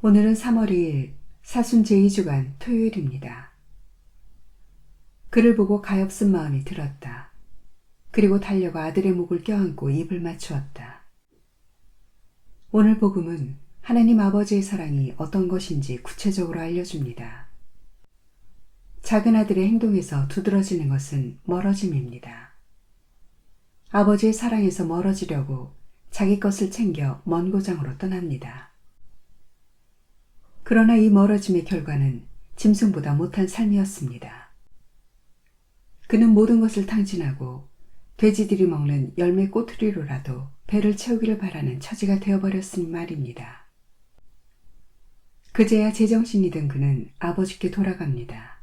오늘은 3월 2일 사순 제2주간 토요일입니다. 그를 보고 가엾은 마음이 들었다. 그리고 달려가 아들의 목을 껴안고 입을 맞추었다. 오늘 복음은 하나님 아버지의 사랑이 어떤 것인지 구체적으로 알려줍니다. 작은 아들의 행동에서 두드러지는 것은 멀어짐입니다. 아버지의 사랑에서 멀어지려고 자기 것을 챙겨 먼 고장으로 떠납니다. 그러나 이 멀어짐의 결과는 짐승보다 못한 삶이었습니다. 그는 모든 것을 탕진하고 돼지들이 먹는 열매 꼬투리로라도 배를 채우기를 바라는 처지가 되어버렸으니 말입니다. 그제야 제정신이 든 그는 아버지께 돌아갑니다.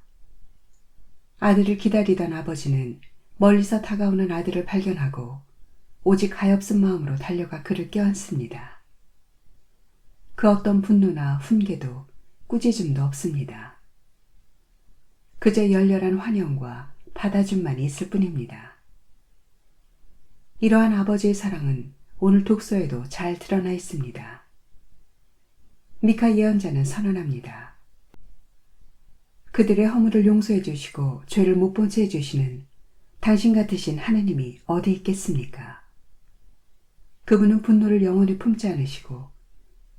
아들을 기다리던 아버지는 멀리서 다가오는 아들을 발견하고 오직 가엾은 마음으로 달려가 그를 껴안습니다. 그 어떤 분노나 훈계도 꾸짖음도 없습니다. 그저 열렬한 환영과 받아줌만이 있을 뿐입니다. 이러한 아버지의 사랑은 오늘 독서에도 잘 드러나 있습니다. 미카 예언자는 선언합니다. 그들의 허물을 용서해 주시고 죄를 못 본 채 해주시는 당신 같으신 하느님이 어디 있겠습니까? 그분은 분노를 영원히 품지 않으시고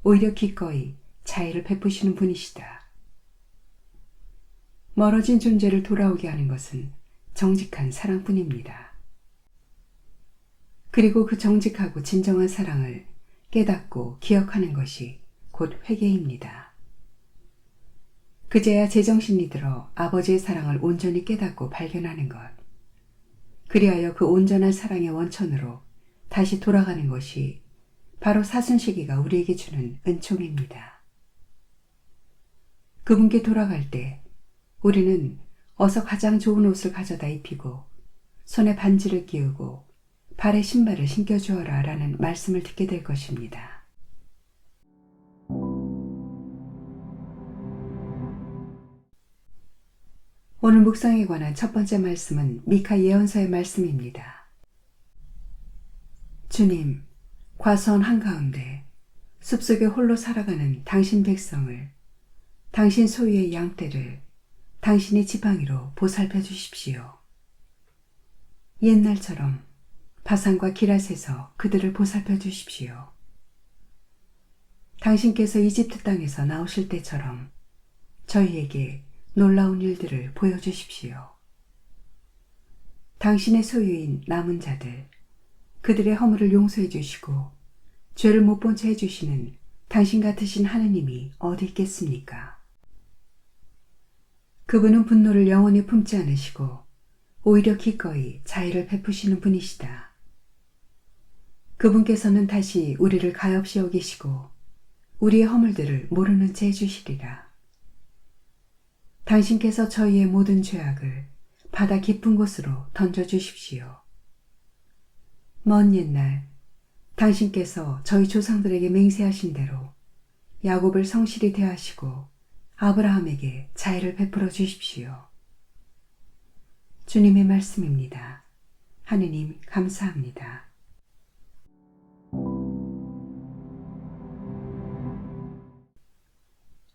오히려 기꺼이 자애를 베푸시는 분이시다. 멀어진 존재를 돌아오게 하는 것은 정직한 사랑뿐입니다. 그리고 그 정직하고 진정한 사랑을 깨닫고 기억하는 것이 곧 회개입니다. 그제야 제정신이 들어 아버지의 사랑을 온전히 깨닫고 발견하는 것. 그리하여 그 온전한 사랑의 원천으로 다시 돌아가는 것이 바로 사순시기가 우리에게 주는 은총입니다. 그분께 돌아갈 때 우리는 어서 가장 좋은 옷을 가져다 입히고 손에 반지를 끼우고 발에 신발을 신겨주어라 라는 말씀을 듣게 될 것입니다. 오늘 묵상에 관한 첫 번째 말씀은 미카 예언서의 말씀입니다. 주님, 과수원 한가운데 숲속에 홀로 살아가는 당신 백성을, 당신 소유의 양떼를 당신의 지팡이로 보살펴 주십시오. 옛날처럼 바산과 기랏에서 그들을 보살펴 주십시오. 당신께서 이집트 땅에서 나오실 때처럼 저희에게 놀라운 일들을 보여주십시오. 당신의 소유인 남은 자들, 그들의 허물을 용서해 주시고 죄를 못 본 채 해주시는 당신 같으신 하느님이 어디 있겠습니까? 그분은 분노를 영원히 품지 않으시고 오히려 기꺼이 자애를 베푸시는 분이시다. 그분께서는 다시 우리를 가엾이 여기시고 우리의 허물들을 모르는 채 해주시리라. 당신께서 저희의 모든 죄악을 바다 깊은 곳으로 던져주십시오. 먼 옛날 당신께서 저희 조상들에게 맹세하신 대로 야곱을 성실히 대하시고 아브라함에게 자애를 베풀어 주십시오. 주님의 말씀입니다. 하느님 감사합니다.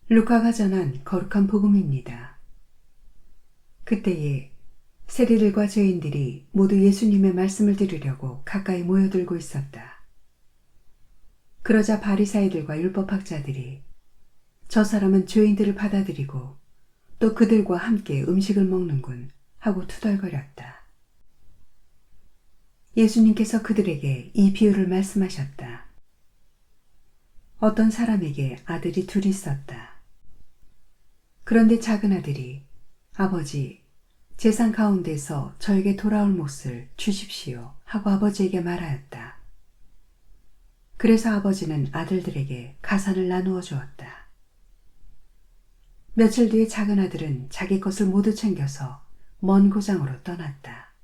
루카가 전한 거룩한 복음입니다. 그때에 세리들과 죄인들이 모두 예수님의 말씀을 들으려고 가까이 모여들고 있었다. 그러자 바리사이들과 율법학자들이 저 사람은 죄인들을 받아들이고 또 그들과 함께 음식을 먹는군 하고 투덜거렸다. 예수님께서 그들에게 이 비유를 말씀하셨다. 어떤 사람에게 아들이 둘이 있었다. 그런데 작은 아들이 아버지, 재산 가운데서 저에게 돌아올 몫을 주십시오 하고 아버지에게 말하였다. 그래서 아버지는 아들들에게 가산을 나누어 주었다. 며칠 뒤에 작은 아들은 자기 것을 모두 챙겨서 먼 고장으로 떠났다.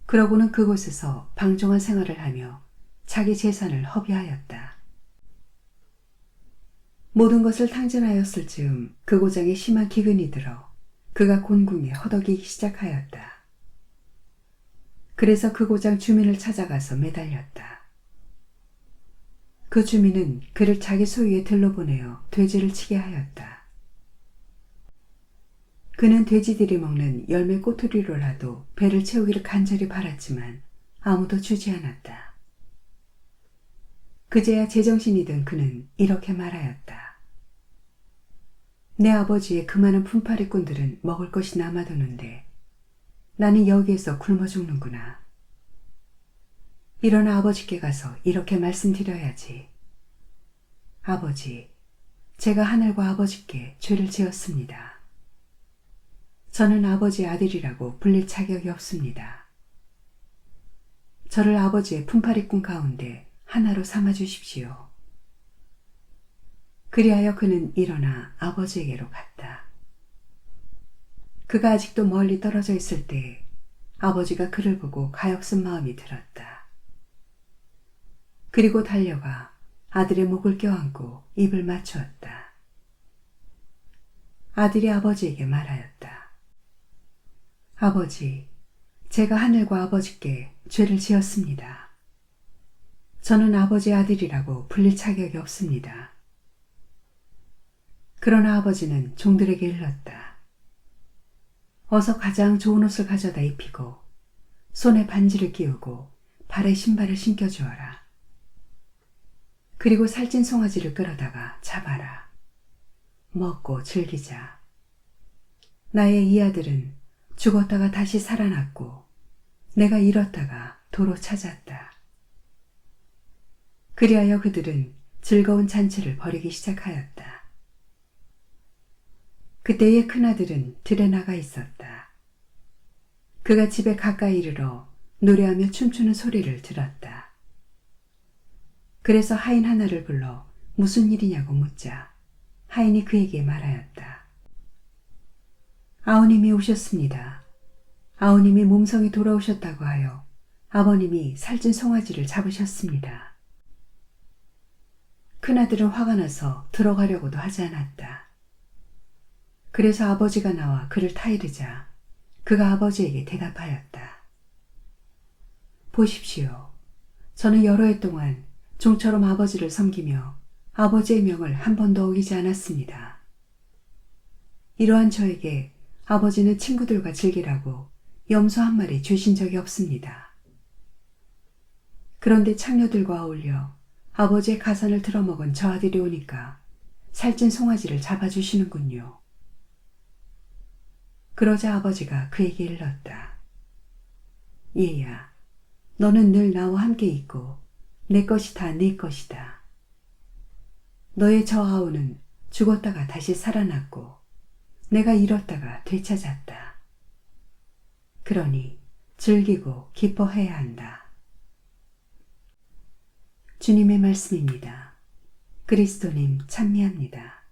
그러고는 그곳에서 방종한 생활을 하며 자기 재산을 허비하였다. 모든 것을 탕진하였을 즈음 그 고장에 심한 기근이 들어 그가 곤궁에 허덕이기 시작하였다. 그래서 그 고장 주민을 찾아가서 매달렸다. 그 주민은 그를 자기 소유의 들로 보내어 돼지를 치게 하였다. 그는 돼지들이 먹는 열매 꼬투리로라도 배를 채우기를 간절히 바랐지만 아무도 주지 않았다. 그제야 제정신이 든 그는 이렇게 말하였다. 내 아버지의 그 많은 품팔이꾼들은 먹을 것이 남아도는데 나는 여기에서 굶어 죽는구나. 일어나 아버지께 가서 이렇게 말씀드려야지. 아버지, 제가 하늘과 아버지께 죄를 지었습니다. 저는 아버지의 아들이라고 불릴 자격이 없습니다. 저를 아버지의 품팔이꾼 가운데 하나로 삼아 주십시오. 그리하여 그는 일어나 아버지에게로 갔다. 그가 아직도 멀리 떨어져 있을 때 아버지가 그를 보고 가엾은 마음이 들었다. 그리고 달려가 아들의 목을 껴안고 입을 맞추었다. 아들이 아버지에게 말하였다. 아버지, 제가 하늘과 아버지께 죄를 지었습니다. 저는 아버지의 아들이라고 불릴 자격이 없습니다. 그러나 아버지는 종들에게 일렀다. 어서 가장 좋은 옷을 가져다 입히고 손에 반지를 끼우고 발에 신발을 신겨주어라. 그리고 살찐 송아지를 끌어다가 잡아라. 먹고 즐기자. 나의 이 아들은 죽었다가 다시 살아났고 내가 잃었다가 도로 찾았다. 그리하여 그들은 즐거운 잔치를 벌이기 시작하였다. 그때의 큰아들은 들에 나가 있었다. 그가 집에 가까이 이르러 노래하며 춤추는 소리를 들었다. 그래서 하인 하나를 불러 무슨 일이냐고 묻자 하인이 그에게 말하였다. 아우님이 오셨습니다. 아우님이 몸성이 돌아오셨다고 하여 아버님이 살찐 송아지를 잡으셨습니다. 큰아들은 화가 나서 들어가려고도 하지 않았다. 그래서 아버지가 나와 그를 타이르자 그가 아버지에게 대답하였다. 보십시오. 저는 여러 해 동안 종처럼 아버지를 섬기며 아버지의 명을 한 번도 어기지 않았습니다. 이러한 저에게 아버지는 친구들과 즐기라고 염소 한 마리 주신 적이 없습니다. 그런데 창녀들과 어울려 아버지의 가산을 들어먹은 저 아들이 오니까 살찐 송아지를 잡아주시는군요. 그러자 아버지가 그에게 일렀다. 얘야, 너는 늘 나와 함께 있고 내 것이 다 네 것이다. 너의 저 아우는 죽었다가 다시 살아났고 내가 잃었다가 되찾았다. 그러니 즐기고 기뻐해야 한다. 주님의 말씀입니다. 그리스도님 찬미합니다.